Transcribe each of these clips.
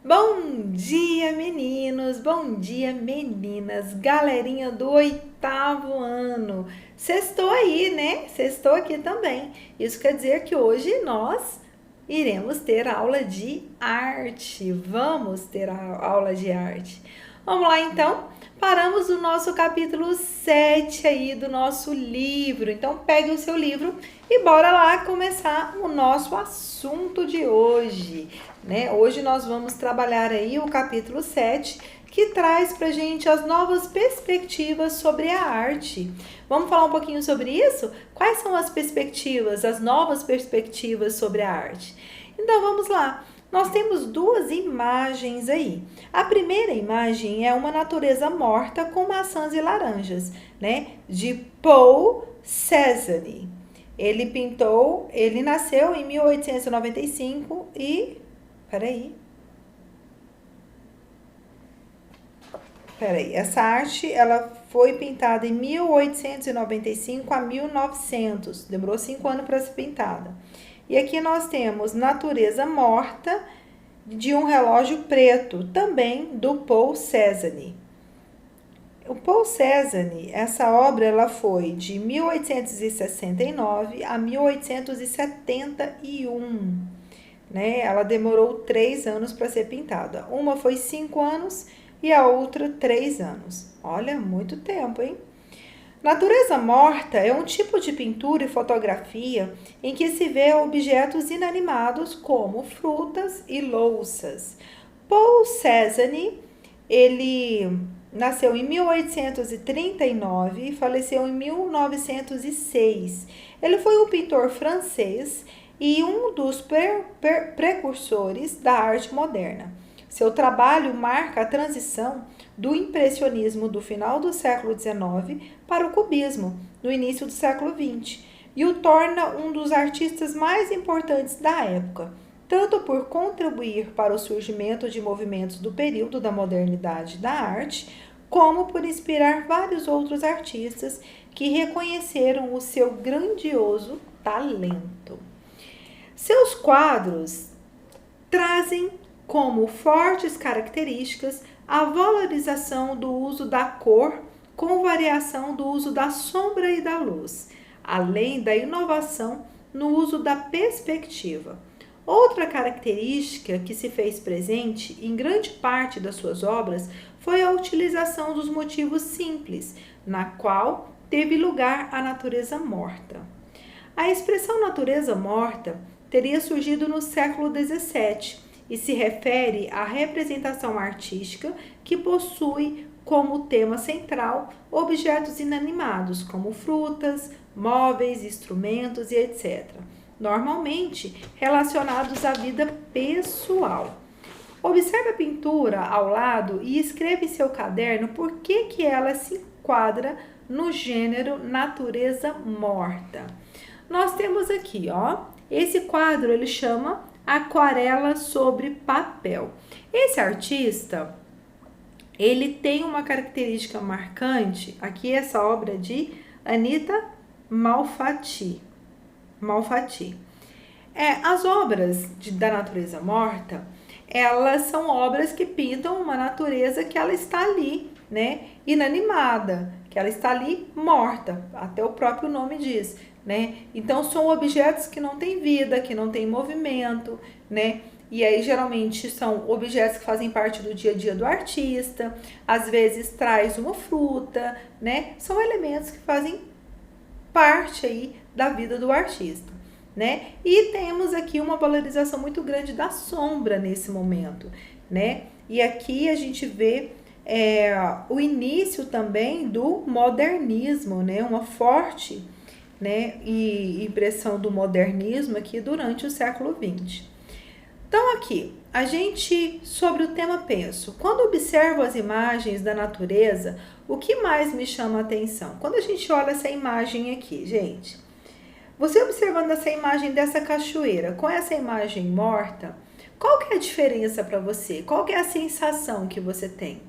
Bom dia, meninos! Bom dia, meninas! Galerinha do 8º ano! Sextou aí, né? Sextou aqui também. Isso quer dizer que hoje nós iremos ter aula de arte. Vamos ter a aula de arte. Vamos lá, então? Paramos no nosso capítulo 7 aí do nosso livro. Então, pegue o seu livro e bora lá começar o nosso assunto de hoje, né? Hoje nós vamos trabalhar aí o capítulo 7, que traz pra gente as novas perspectivas sobre a arte. Vamos falar um pouquinho sobre isso? Quais são as perspectivas, as novas perspectivas sobre a arte? Então, vamos lá. Nós temos duas imagens aí. A primeira imagem é uma natureza morta com maçãs e laranjas, né? De Paul Cézanne. Ele nasceu em 1895 e... essa arte, ela foi pintada em 1895 a 1900. Demorou 5 anos para ser pintada. E aqui nós temos Natureza Morta, de um relógio preto, também do Paul Cézanne. O Paul Cézanne, essa obra ela foi de 1869 a 1871. Né? Ela demorou 3 anos para ser pintada. Uma foi 5 anos e a outra 3 anos. Olha, muito tempo, hein? Natureza morta é um tipo de pintura e fotografia em que se vê objetos inanimados como frutas e louças. Paul Cézanne, ele nasceu em 1839 e faleceu em 1906. Ele foi um pintor francês e um dos precursores da arte moderna. Seu trabalho marca a transição do impressionismo do final do século XIX para o cubismo, no início do século XX, e o torna um dos artistas mais importantes da época, tanto por contribuir para o surgimento de movimentos do período da modernidade da arte, como por inspirar vários outros artistas que reconheceram o seu grandioso talento. Seus quadros trazem como fortes características a valorização do uso da cor com variação do uso da sombra e da luz, além da inovação no uso da perspectiva. Outra característica que se fez presente em grande parte das suas obras foi a utilização dos motivos simples, na qual teve lugar a natureza morta. A expressão natureza morta teria surgido no século XVII, e se refere à representação artística que possui como tema central objetos inanimados, como frutas, móveis, instrumentos e etc., normalmente relacionados à vida pessoal. Observe a pintura ao lado e escreva em seu caderno por que ela se enquadra no gênero natureza morta. Nós temos aqui, esse quadro ele chama Aquarela sobre Papel. Esse artista, ele tem uma característica marcante, aqui essa obra é de Anita Malfatti. As obras da natureza morta, elas são obras que pintam uma natureza que ela está ali, né, inanimada, que ela está ali morta, até o próprio nome diz, né? Então são objetos que não têm vida, que não têm movimento, né? E aí geralmente são objetos que fazem parte do dia a dia do artista, às vezes traz uma fruta, né? São elementos que fazem parte aí da vida do artista, né? E temos aqui uma valorização muito grande da sombra nesse momento, né? E aqui a gente vê o início também do modernismo, né? Uma forte, né, e impressão do modernismo aqui durante o século XX. Então aqui, a gente, sobre o tema penso, quando observo as imagens da natureza, o que mais me chama a atenção? Quando a gente olha essa imagem aqui, gente, você observando essa imagem dessa cachoeira com essa imagem morta, qual que é a diferença para você? Qual que é a sensação que você tem?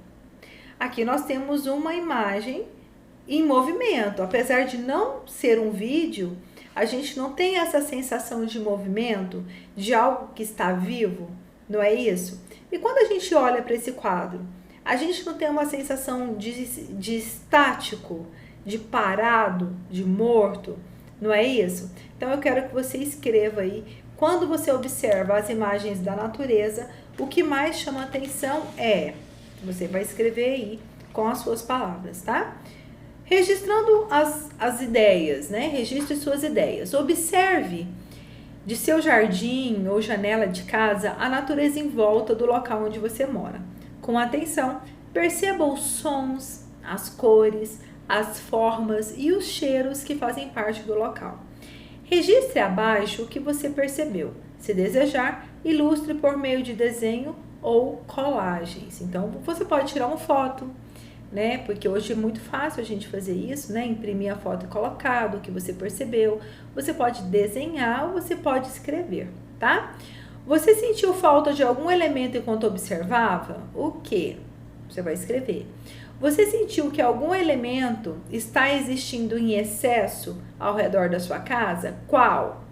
Aqui nós temos uma imagem em movimento, apesar de não ser um vídeo, a gente não tem essa sensação de movimento, de algo que está vivo, não é isso? E quando a gente olha para esse quadro, a gente não tem uma sensação de estático, de parado, de morto, não é isso? Então eu quero que você escreva aí, quando você observa as imagens da natureza, o que mais chama atenção é, você vai escrever aí com as suas palavras, tá? Registrando as ideias, né? Registre suas ideias. Observe de seu jardim ou janela de casa a natureza em volta do local onde você mora. Com atenção, perceba os sons, as cores, as formas e os cheiros que fazem parte do local. Registre abaixo o que você percebeu. Se desejar, ilustre por meio de desenho ou colagens. Então, você pode tirar uma foto, né? Porque hoje é muito fácil a gente fazer isso, né? Imprimir a foto e colocar o que você percebeu. Você pode desenhar ou você pode escrever, tá? Você sentiu falta de algum elemento enquanto observava? O que? Você vai escrever. Você sentiu que algum elemento está existindo em excesso ao redor da sua casa? Qual?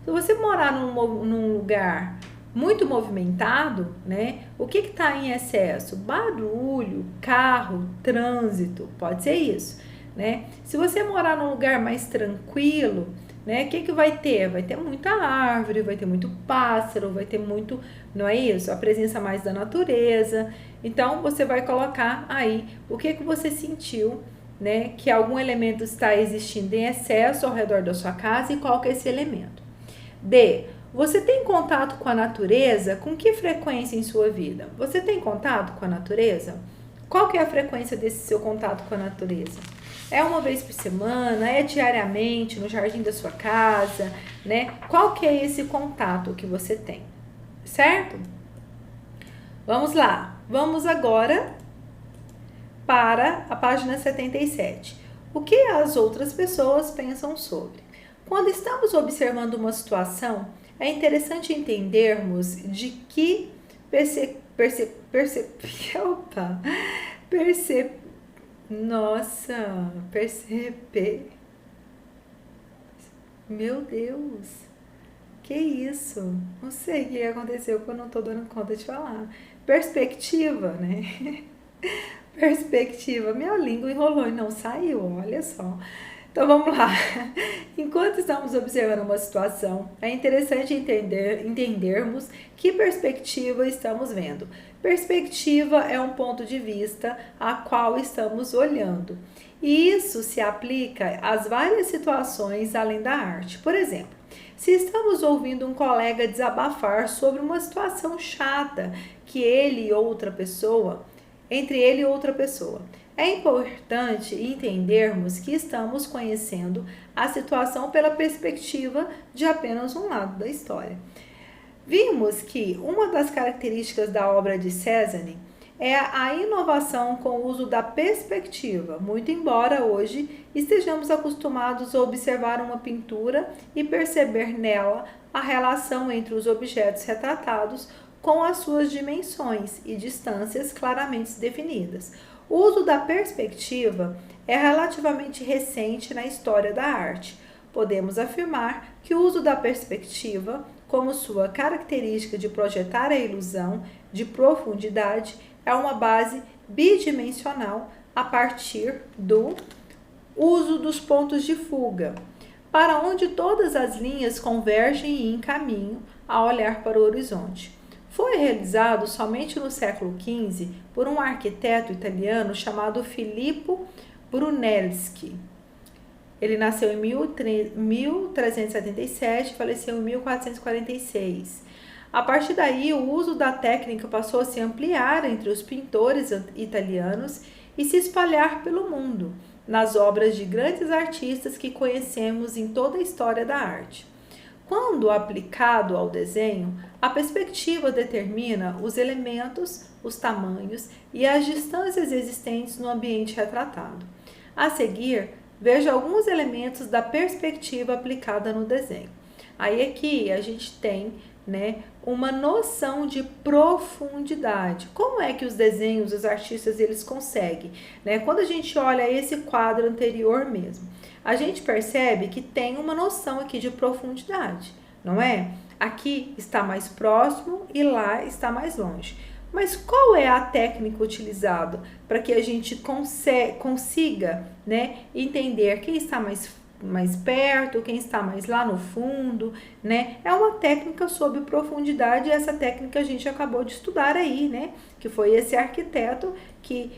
Se você morar num lugar muito movimentado, né? O que está em excesso? Barulho, carro, trânsito, pode ser isso, né? Se você morar num lugar mais tranquilo, né? O que vai ter? Vai ter muita árvore, vai ter muito pássaro, vai ter muito, não é isso? A presença mais da natureza. Então, você vai colocar aí o que você sentiu, né? Que algum elemento está existindo em excesso ao redor da sua casa e qual que é esse elemento. D. Você tem contato com a natureza? Com que frequência em sua vida? Você tem contato com a natureza? Qual que é a frequência desse seu contato com a natureza? É uma vez por semana? É diariamente no jardim da sua casa? Né? Qual que é esse contato que você tem? Certo? Vamos lá. Vamos agora para a página 77. O que as outras pessoas pensam sobre? Quando estamos observando uma situação, é interessante entendermos de que Meu Deus, que isso? Não sei o que aconteceu, porque eu não tô dando conta de falar. Perspectiva, né? Perspectiva. Minha língua enrolou e não saiu, olha só. Então vamos lá. Enquanto estamos observando uma situação, é interessante entendermos que perspectiva estamos vendo. Perspectiva é um ponto de vista a qual estamos olhando. E isso se aplica às várias situações além da arte. Por exemplo, se estamos ouvindo um colega desabafar sobre uma situação chata que entre ele e outra pessoa, é importante entendermos que estamos conhecendo a situação pela perspectiva de apenas um lado da história. Vimos que uma das características da obra de Cézanne é a inovação com o uso da perspectiva, muito embora hoje estejamos acostumados a observar uma pintura e perceber nela a relação entre os objetos retratados com as suas dimensões e distâncias claramente definidas. O uso da perspectiva é relativamente recente na história da arte. Podemos afirmar que o uso da perspectiva, como sua característica de projetar a ilusão de profundidade, é uma base bidimensional a partir do uso dos pontos de fuga, para onde todas as linhas convergem e encaminham a olhar para o horizonte. Foi realizado somente no século XV por um arquiteto italiano chamado Filippo Brunelleschi. Ele nasceu em 1377 e faleceu em 1446. A partir daí, o uso da técnica passou a se ampliar entre os pintores italianos e se espalhar pelo mundo, nas obras de grandes artistas que conhecemos em toda a história da arte. Quando aplicado ao desenho, a perspectiva determina os elementos, os tamanhos e as distâncias existentes no ambiente retratado. A seguir, veja alguns elementos da perspectiva aplicada no desenho. Aí aqui a gente tem, uma noção de profundidade. Como é que os desenhos, os artistas, eles conseguem? Quando a gente olha esse quadro anterior mesmo, a gente percebe que tem uma noção aqui de profundidade, não é? Aqui está mais próximo e lá está mais longe. Mas qual é a técnica utilizada para que a gente consiga, né, entender quem está mais perto, quem está mais lá no fundo, né? É uma técnica sobre profundidade, e essa técnica a gente acabou de estudar aí, né? Que foi esse arquiteto que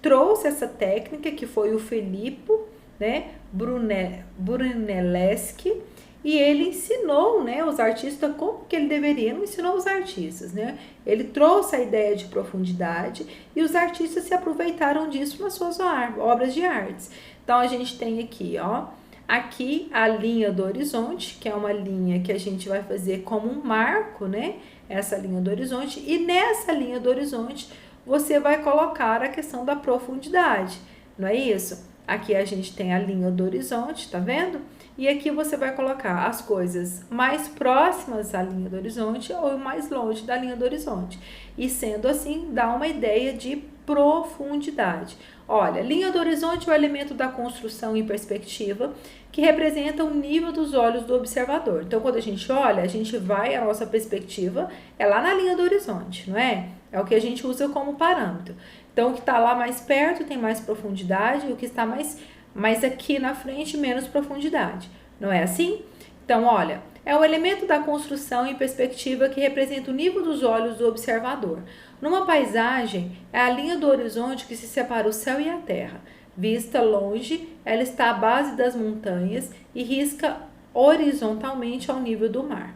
trouxe essa técnica, que foi o Filippo, né? Brunelleschi, e ele ensinou, né, os artistas como que ele deveria, não ensinou os artistas, né? Ele trouxe a ideia de profundidade e os artistas se aproveitaram disso nas suas obras de artes. Então, a gente tem aqui, ó, aqui a linha do horizonte, que é uma linha que a gente vai fazer como um marco, né? Essa linha do horizonte, e nessa linha do horizonte você vai colocar a questão da profundidade, não é isso? Aqui a gente tem a linha do horizonte, tá vendo? E aqui você vai colocar as coisas mais próximas à linha do horizonte ou mais longe da linha do horizonte. E sendo assim, dá uma ideia de profundidade. Olha, linha do horizonte é o elemento da construção em perspectiva que representa o nível dos olhos do observador. Então, quando a gente olha, a gente vai, a nossa perspectiva é lá na linha do horizonte, não é? É o que a gente usa como parâmetro. Então, o que está lá mais perto tem mais profundidade, e o que está mais aqui na frente, menos profundidade. Não é assim? Então, olha, é o elemento da construção em perspectiva que representa o nível dos olhos do observador. Numa paisagem, é a linha do horizonte que se separa o céu e a terra. Vista longe, ela está à base das montanhas e risca horizontalmente ao nível do mar.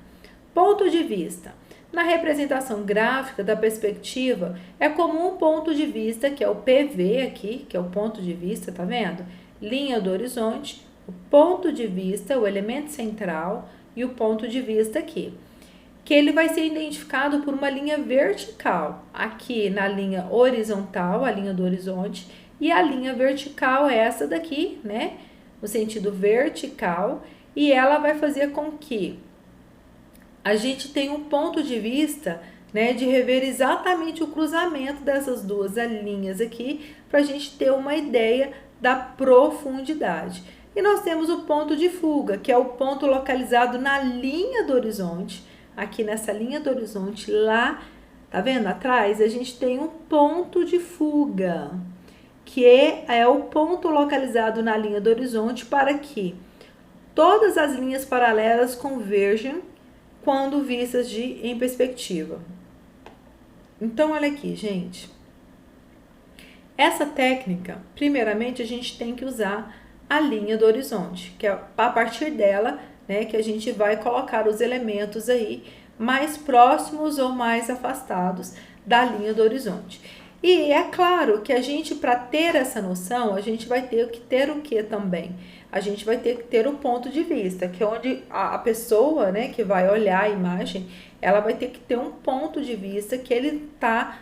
Ponto de vista. Na representação gráfica da perspectiva, é comum um ponto de vista, que é o PV aqui, que é o ponto de vista, tá vendo? Linha do horizonte, o ponto de vista, o elemento central e o ponto de vista aqui. Que ele vai ser identificado por uma linha vertical, aqui na linha horizontal, a linha do horizonte, e a linha vertical é essa daqui, né? No sentido vertical, e ela vai fazer com que a gente tenha um ponto de vista, né, de rever exatamente o cruzamento dessas duas linhas aqui, para a gente ter uma ideia da profundidade. E nós temos o ponto de fuga, que é o ponto localizado na linha do horizonte. Aqui nessa linha do horizonte, lá, tá vendo? Atrás, a gente tem um ponto de fuga, que é o ponto localizado na linha do horizonte para que todas as linhas paralelas converjam quando vistas em perspectiva. Então, olha aqui, gente. Essa técnica, primeiramente, a gente tem que usar a linha do horizonte, que é a partir dela, né, que a gente vai colocar os elementos aí mais próximos ou mais afastados da linha do horizonte. E é claro que a gente, para ter essa noção, a gente vai ter que ter o que também? A gente vai ter que ter o ponto de vista, que é onde a pessoa, né, que vai olhar a imagem, ela vai ter que ter um ponto de vista que ele está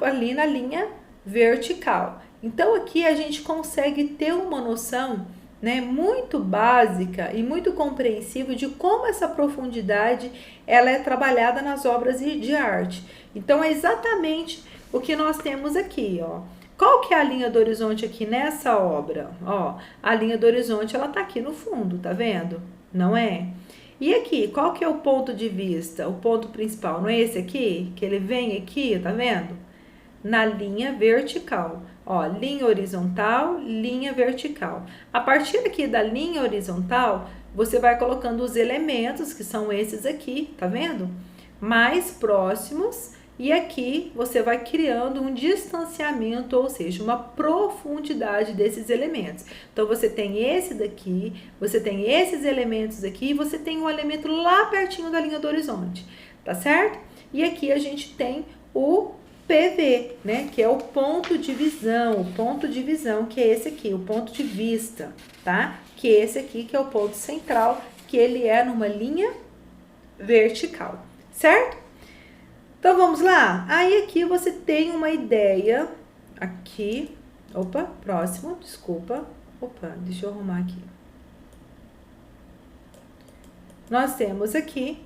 ali na linha vertical. Então, aqui a gente consegue ter uma noção, né, muito básica e muito compreensível de como essa profundidade ela é trabalhada nas obras de arte. Então, é exatamente o que nós temos aqui, ó. Qual que é a linha do horizonte aqui nessa obra? Ó, a linha do horizonte, ela tá aqui no fundo, tá vendo? Não é? E aqui, qual que é o ponto de vista? O ponto principal, não é esse aqui? Que ele vem aqui, tá vendo? Na linha vertical. Ó, linha horizontal, linha vertical. A partir aqui da linha horizontal, você vai colocando os elementos, que são esses aqui, tá vendo? Mais próximos. E aqui você vai criando um distanciamento, ou seja, uma profundidade desses elementos. Então, você tem esse daqui, você tem esses elementos aqui, e você tem um elemento lá pertinho da linha do horizonte, tá certo? E aqui a gente tem o PV, né, que é o ponto de visão, que é esse aqui, o ponto de vista, tá? Que é esse aqui, que é o ponto central, que ele é numa linha vertical, certo? Então, vamos lá? Aí, aqui você tem uma ideia, aqui, opa, próximo, desculpa, opa, deixa eu arrumar aqui. Nós temos aqui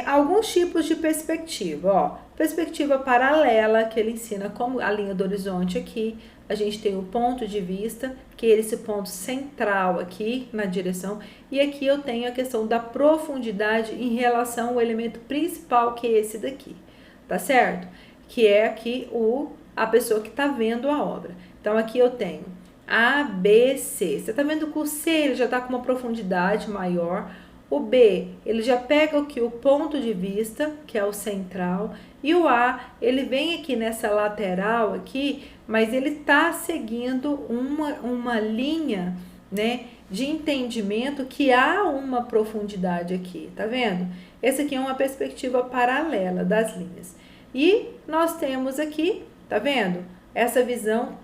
alguns tipos de perspectiva, ó, perspectiva paralela, que ele ensina como a linha do horizonte aqui, a gente tem o ponto de vista, que é esse ponto central aqui na direção, e aqui eu tenho a questão da profundidade em relação ao elemento principal, que é esse daqui, tá certo? que é aqui a pessoa que está vendo a obra. Então, aqui eu tenho A, B, C. Você está vendo que o C ele já está com uma profundidade maior. O B, ele já pega aqui o ponto de vista, que é o central. E o A, ele vem aqui nessa lateral aqui, mas ele está seguindo uma linha, né, de entendimento que há uma profundidade aqui, tá vendo? Essa aqui é uma perspectiva paralela das linhas. E nós temos aqui, tá vendo? Essa visão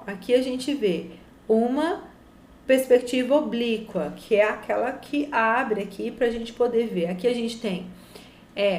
aqui a gente vê uma perspectiva oblíqua, que é aquela que abre aqui para a gente poder ver. Aqui a gente tem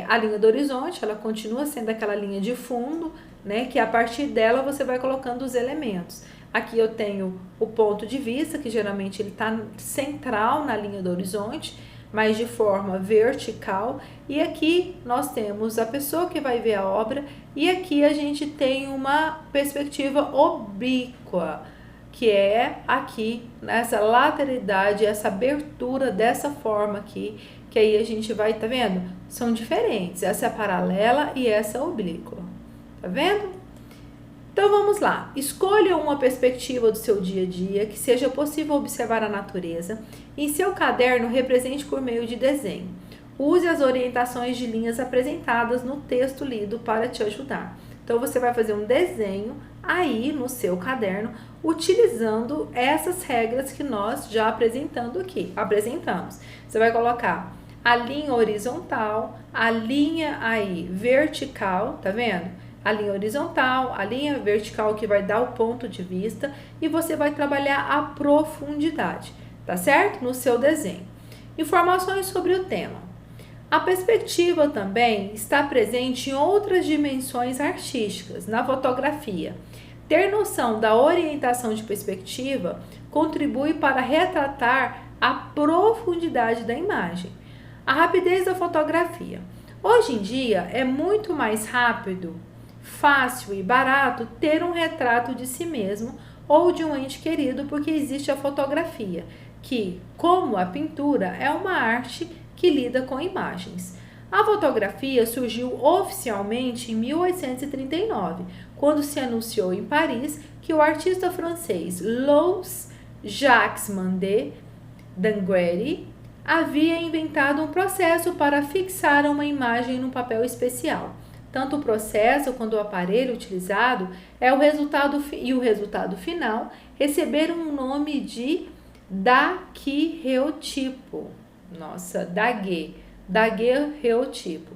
a linha do horizonte, ela continua sendo aquela linha de fundo, né? Que a partir dela você vai colocando os elementos. Aqui eu tenho o ponto de vista, que geralmente ele está central na linha do horizonte, mas de forma vertical. E aqui nós temos a pessoa que vai ver a obra, e aqui a gente tem uma perspectiva oblíqua, que é aqui, nessa lateralidade, essa abertura dessa forma aqui, que aí a gente vai, tá vendo? São diferentes, essa é paralela e essa é oblíqua, tá vendo? Então vamos lá, escolha uma perspectiva do seu dia a dia que seja possível observar a natureza. Em seu caderno, represente por meio de desenho. Use as orientações de linhas apresentadas no texto lido para te ajudar. Então você vai fazer um desenho aí no seu caderno, utilizando essas regras que nós já apresentamos. Você vai colocar a linha horizontal, a linha aí vertical, tá vendo? A linha horizontal, a linha vertical que vai dar o ponto de vista, e você vai trabalhar a profundidade, tá certo? No seu desenho. Informações sobre o tema. A perspectiva também está presente em outras dimensões artísticas, na fotografia. Ter noção da orientação de perspectiva contribui para retratar a profundidade da imagem. A rapidez da fotografia. Hoje em dia é muito mais rápido, fácil e barato ter um retrato de si mesmo ou de um ente querido, porque existe a fotografia, que, como a pintura, é uma arte que lida com imagens. A fotografia surgiu oficialmente em 1839, quando se anunciou em Paris que o artista francês Louis Jacques Mandé d'Angleterre havia inventado um processo para fixar uma imagem num papel especial. Tanto o processo quanto o aparelho utilizado o resultado final receberam um nome de daguerreotipo. Daguerreotipo.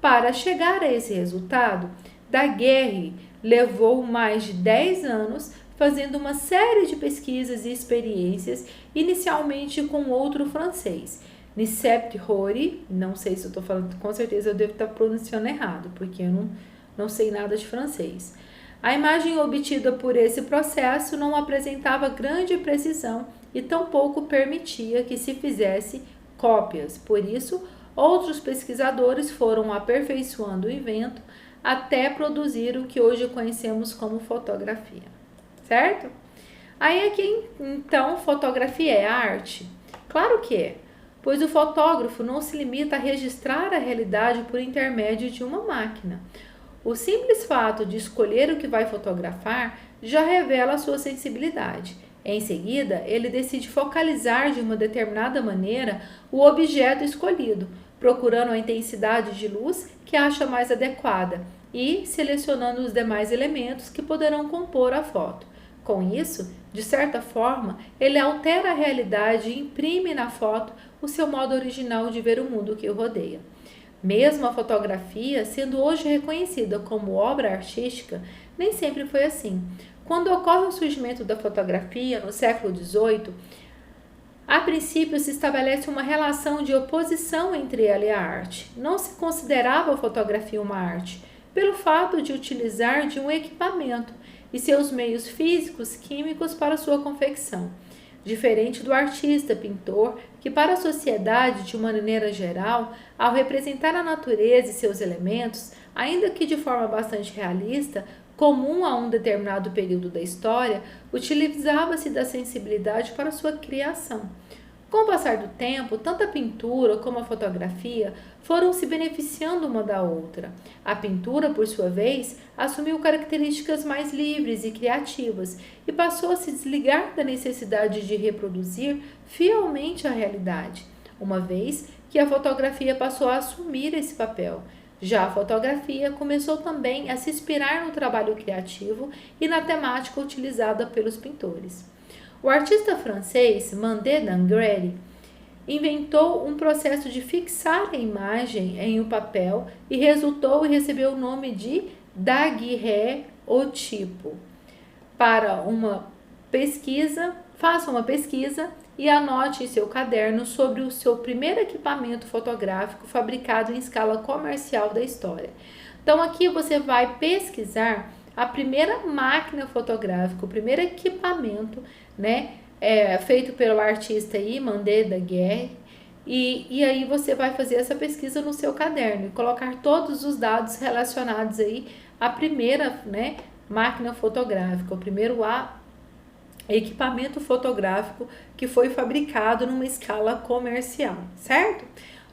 Para chegar a esse resultado, Daguerre levou mais de 10 anos fazendo uma série de pesquisas e experiências, inicialmente com outro francês, Nicept Rory. Não sei se eu estou falando, com certeza eu devo estar pronunciando errado, porque eu não sei nada de francês. A imagem obtida por esse processo não apresentava grande precisão e tampouco permitia que se fizesse cópias. Por isso, outros pesquisadores foram aperfeiçoando o invento até produzir o que hoje conhecemos como fotografia. Certo? Aí aqui, então, fotografia é arte? Claro que é, pois o fotógrafo não se limita a registrar a realidade por intermédio de uma máquina. O simples fato de escolher o que vai fotografar já revela a sua sensibilidade. Em seguida, ele decide focalizar de uma determinada maneira o objeto escolhido, procurando a intensidade de luz que acha mais adequada e selecionando os demais elementos que poderão compor a foto. Com isso, de certa forma, ele altera a realidade e imprime na foto o seu modo original de ver o mundo que o rodeia. Mesmo a fotografia, sendo hoje reconhecida como obra artística, nem sempre foi assim. Quando ocorre o surgimento da fotografia no século XVIII, a princípio se estabelece uma relação de oposição entre ela e a arte. Não se considerava a fotografia uma arte, pelo fato de utilizar de um equipamento e seus meios físicos químicos para sua confecção. Diferente do artista, pintor, que para a sociedade, de uma maneira geral, ao representar a natureza e seus elementos, ainda que de forma bastante realista, comum a um determinado período da história, utilizava-se da sensibilidade para sua criação. Com o passar do tempo, tanto a pintura como a fotografia foram se beneficiando uma da outra. A pintura, por sua vez, assumiu características mais livres e criativas e passou a se desligar da necessidade de reproduzir fielmente a realidade, uma vez que a fotografia passou a assumir esse papel. Já a fotografia começou também a se inspirar no trabalho criativo e na temática utilizada pelos pintores. O artista francês Mandé d'Angleterre inventou um processo de fixar a imagem em um papel e recebeu o nome de daguerreotipo. Para uma pesquisa, faça uma pesquisa e anote em seu caderno sobre o seu primeiro equipamento fotográfico fabricado em escala comercial da história. Então aqui você vai pesquisar a primeira máquina fotográfica, o primeiro equipamento, né, feito pelo artista Mandé d'Angleterre, e aí você vai fazer essa pesquisa no seu caderno e colocar todos os dados relacionados aí à primeira, né, máquina fotográfica, o primeiro equipamento fotográfico que foi fabricado numa escala comercial, certo?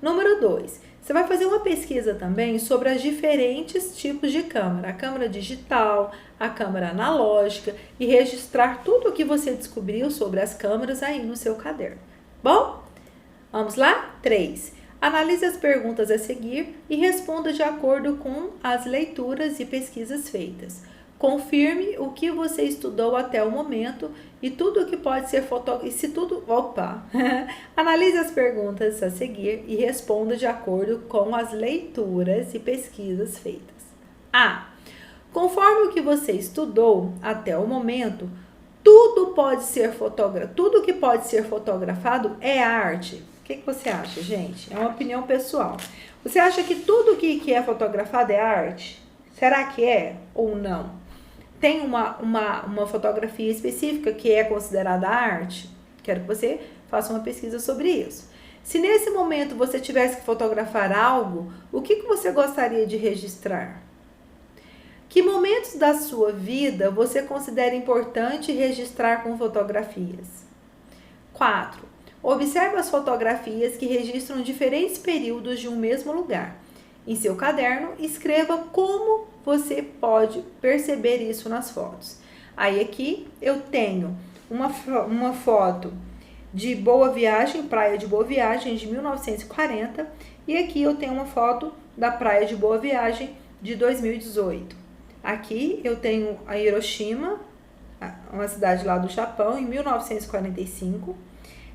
Número 2. Você vai fazer uma pesquisa também sobre os diferentes tipos de câmera, a câmera digital, a câmera analógica, e registrar tudo o que você descobriu sobre as câmeras aí no seu caderno. Bom, vamos lá? 3. Analise as perguntas a seguir e responda de acordo com as leituras e pesquisas feitas. Confirme o que você estudou até o momento e tudo o que pode ser Analise as perguntas a seguir e responda de acordo com as leituras e pesquisas feitas. A. Conforme o que você estudou até o momento, tudo que pode ser fotografado é arte. O que você acha, gente? É uma opinião pessoal. Você acha que tudo que é fotografado é arte? Será que é ou não? Tem uma fotografia específica que é considerada arte? Quero que você faça uma pesquisa sobre isso. Se nesse momento você tivesse que fotografar algo, o que você gostaria de registrar? Que momentos da sua vida você considera importante registrar com fotografias? 4. Observe as fotografias que registram diferentes períodos de um mesmo lugar. Em seu caderno, escreva como você pode perceber isso nas fotos. Aí aqui eu tenho uma foto de Boa Viagem, Praia de Boa Viagem, de 1940. E aqui eu tenho uma foto da Praia de Boa Viagem, de 2018. Aqui eu tenho a Hiroshima, uma cidade lá do Japão, em 1945.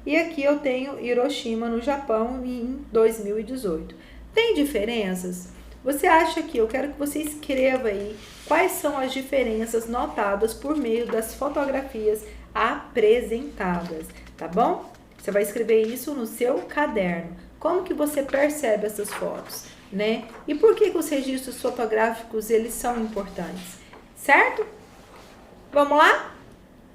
E aqui eu tenho Hiroshima, no Japão, em 2018. Tem diferenças? Você acha que eu quero que você escreva aí quais são as diferenças notadas por meio das fotografias apresentadas, tá bom? Você vai escrever isso no seu caderno. Como que você percebe essas fotos, né? E por que os registros fotográficos, eles são importantes, certo? Vamos lá?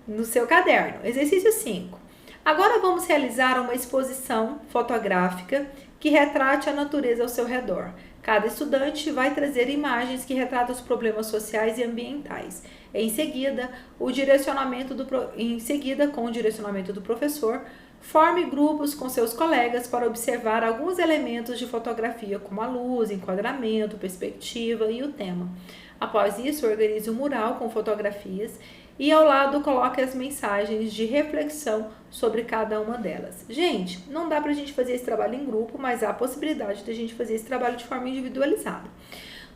No seu caderno, exercício 5. Agora vamos realizar uma exposição fotográfica que retrate a natureza ao seu redor. Cada estudante vai trazer imagens que retratam os problemas sociais e ambientais. Em seguida, com o direcionamento do professor, forme grupos com seus colegas para observar alguns elementos de fotografia, como a luz, enquadramento, perspectiva e o tema. Após isso, organize um mural com fotografias e ao lado coloque as mensagens de reflexão sobre cada uma delas. Gente, não dá pra gente fazer esse trabalho em grupo, mas há a possibilidade de a gente fazer esse trabalho de forma individualizada.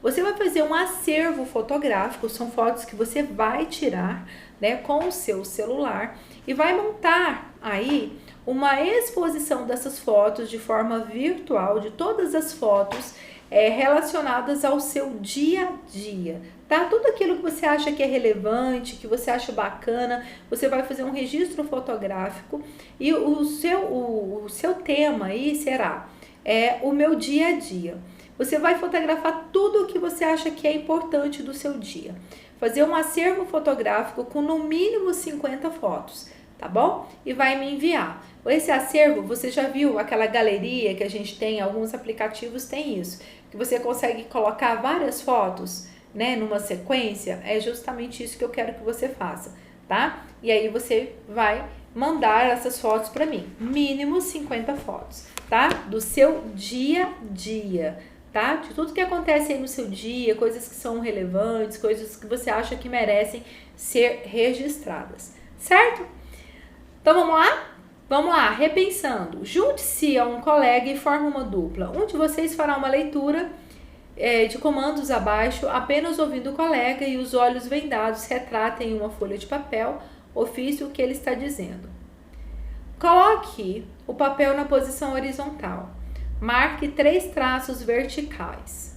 Você vai fazer um acervo fotográfico, são fotos que você vai tirar, né, com o seu celular e vai montar aí uma exposição dessas fotos de forma virtual, de todas as fotos relacionadas ao seu dia a dia, tá? Tudo aquilo que você acha que é relevante, que você acha bacana, você vai fazer um registro fotográfico e o seu tema aí será o meu dia a dia. Você vai fotografar tudo o que você acha que é importante do seu dia. Fazer um acervo fotográfico com no mínimo 50 fotos, tá bom? E vai me enviar. Esse acervo, você já viu aquela galeria que a gente tem, alguns aplicativos têm isso, que você consegue colocar várias fotos, né, numa sequência. É justamente isso que eu quero que você faça, tá? E aí você vai mandar essas fotos para mim, mínimo 50 fotos, tá? Do seu dia a dia, tá? De tudo que acontece aí no seu dia, coisas que são relevantes, coisas que você acha que merecem ser registradas, certo? Então vamos lá? Vamos lá, repensando. Junte-se a um colega e forme uma dupla. Um de vocês fará uma leitura de comandos abaixo, apenas ouvindo o colega e os olhos vendados retratem em uma folha de papel ofício o que ele está dizendo. Coloque o papel na posição horizontal. Marque 3 traços verticais.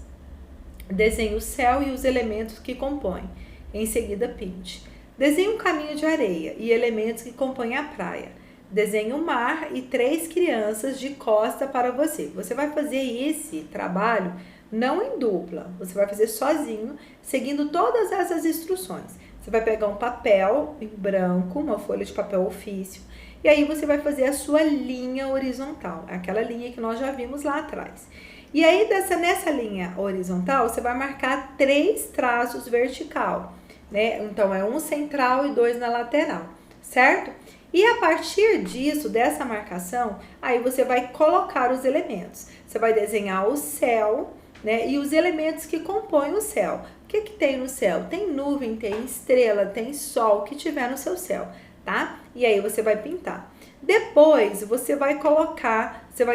Desenhe o céu e os elementos que compõem. Em seguida, pinte. Desenhe um caminho de areia e elementos que compõem a praia. Desenhe o mar e 3 crianças de costa para você. Você vai fazer esse trabalho não em dupla. Você vai fazer sozinho, seguindo todas essas instruções. Você vai pegar um papel em branco, uma folha de papel ofício, e aí você vai fazer a sua linha horizontal, aquela linha que nós já vimos lá atrás. E aí nessa linha horizontal, você vai marcar 3 traços vertical, né? Então é um central e 2 na lateral, certo? E a partir disso, dessa marcação, aí você vai colocar os elementos. Você vai desenhar o céu, né? E os elementos que compõem o céu. O que tem no céu? Tem nuvem, tem estrela, tem sol, que tiver no seu céu, tá? E aí você vai pintar. Depois você vai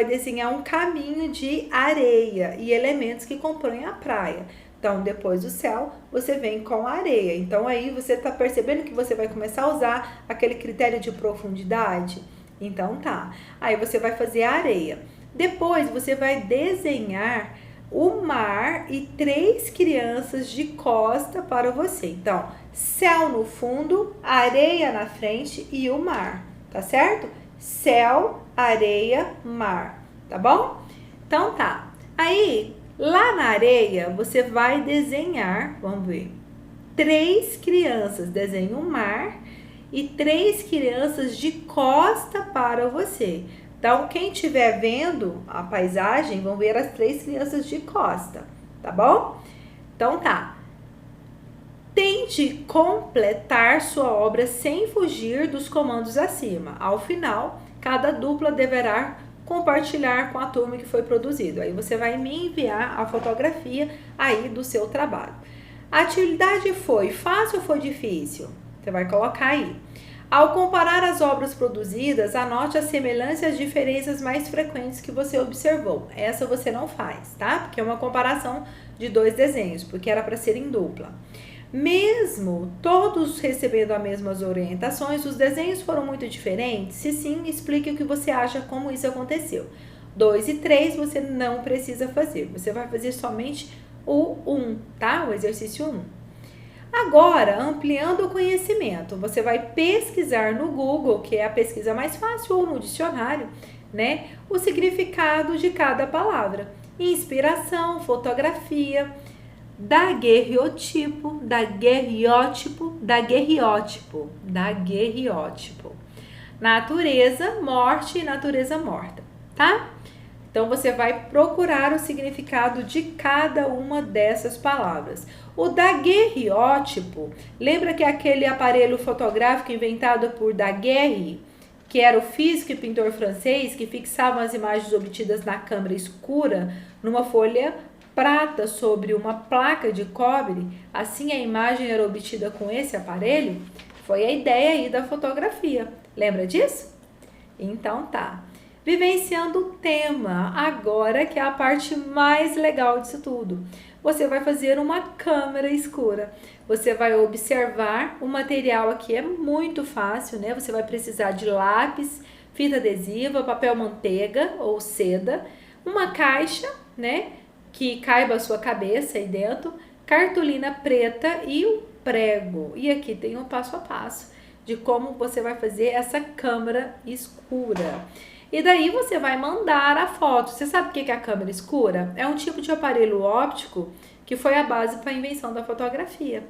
desenhar um caminho de areia e elementos que compõem a praia. Então, depois do céu, você vem com a areia. Então, aí você tá percebendo que você vai começar a usar aquele critério de profundidade? Então, tá. Aí você vai fazer a areia. Depois, você vai desenhar o mar e 3 crianças de costa para você. Então, céu no fundo, areia na frente e o mar, tá certo? Céu, areia, mar, tá bom? Então tá. Aí, lá na areia, você vai desenhar, vamos ver, 3 crianças. Desenha o mar e 3 crianças de costa para você. Então, quem estiver vendo a paisagem, vão ver as 3 crianças de costa, tá bom? Então, tá. Tente completar sua obra sem fugir dos comandos acima. Ao final, cada dupla deverá compartilhar com a turma que foi produzido. Aí você vai me enviar a fotografia aí do seu trabalho. A atividade foi fácil ou foi difícil? Você vai colocar aí. Ao comparar as obras produzidas, anote as semelhanças e as diferenças mais frequentes que você observou. Essa você não faz, tá? Porque é uma comparação de 2 desenhos, porque era para ser em dupla. Mesmo todos recebendo as mesmas orientações, os desenhos foram muito diferentes? Se sim, explique o que você acha como isso aconteceu. 2 e 3 você não precisa fazer. Você vai fazer somente o 1, tá? O exercício 1. Agora, ampliando o conhecimento, você vai pesquisar no Google, que é a pesquisa mais fácil, ou no dicionário, né? O significado de cada palavra. Inspiração, fotografia, daguerreotipo, daguerreótipo, daguerreótipo, daguerreótipo. Natureza, morte e natureza morta, tá? Então, você vai procurar o significado de cada uma dessas palavras. O daguerreótipo, lembra que é aquele aparelho fotográfico inventado por Daguerre, que era o físico e pintor francês que fixava as imagens obtidas na câmara escura numa folha prata sobre uma placa de cobre? Assim, a imagem era obtida com esse aparelho? Foi a ideia aí da fotografia. Lembra disso? Então, tá. Vivenciando o tema, agora que é a parte mais legal disso tudo. Você vai fazer uma câmera escura. Você vai observar o material aqui, é muito fácil, né? Você vai precisar de lápis, fita adesiva, papel manteiga ou seda, uma caixa, né? Que caiba a sua cabeça aí dentro, cartolina preta e um prego. E aqui tem um passo a passo de como você vai fazer essa câmera escura. E daí você vai mandar a foto. Você sabe o que é a câmera escura? É um tipo de aparelho óptico que foi a base para a invenção da fotografia.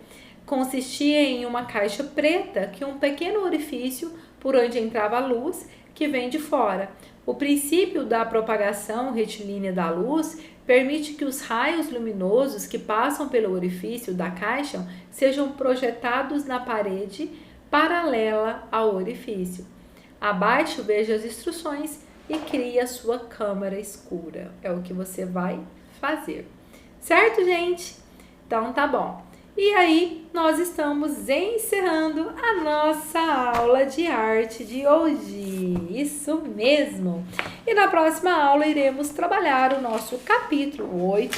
Consistia em uma caixa preta que um pequeno orifício por onde entrava a luz que vem de fora. O princípio da propagação retilínea da luz permite que os raios luminosos que passam pelo orifício da caixa sejam projetados na parede paralela ao orifício. Abaixo, veja as instruções e crie a sua câmara escura. É o que você vai fazer. Certo, gente? Então, tá bom. E aí, nós estamos encerrando a nossa aula de arte de hoje. Isso mesmo. E na próxima aula, iremos trabalhar o nosso capítulo 8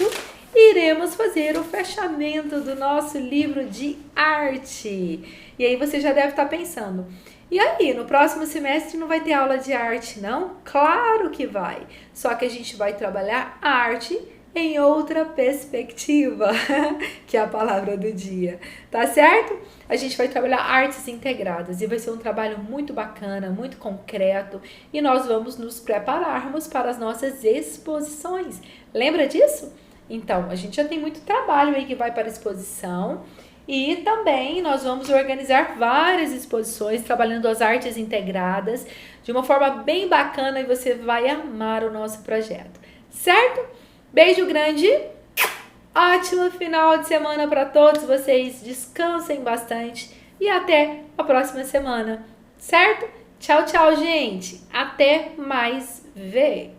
e iremos fazer o fechamento do nosso livro de arte. E aí, você já deve estar pensando... E aí, no próximo semestre não vai ter aula de arte, não? Claro que vai! Só que a gente vai trabalhar arte em outra perspectiva, que é a palavra do dia, tá certo? A gente vai trabalhar artes integradas e vai ser um trabalho muito bacana, muito concreto, e nós vamos nos prepararmos para as nossas exposições. Lembra disso? Então, a gente já tem muito trabalho aí que vai para a exposição. E também nós vamos organizar várias exposições trabalhando as artes integradas de uma forma bem bacana e você vai amar o nosso projeto, certo? Beijo grande, ótimo final de semana para todos vocês, descansem bastante e até a próxima semana, certo? Tchau, tchau, gente, até mais ver.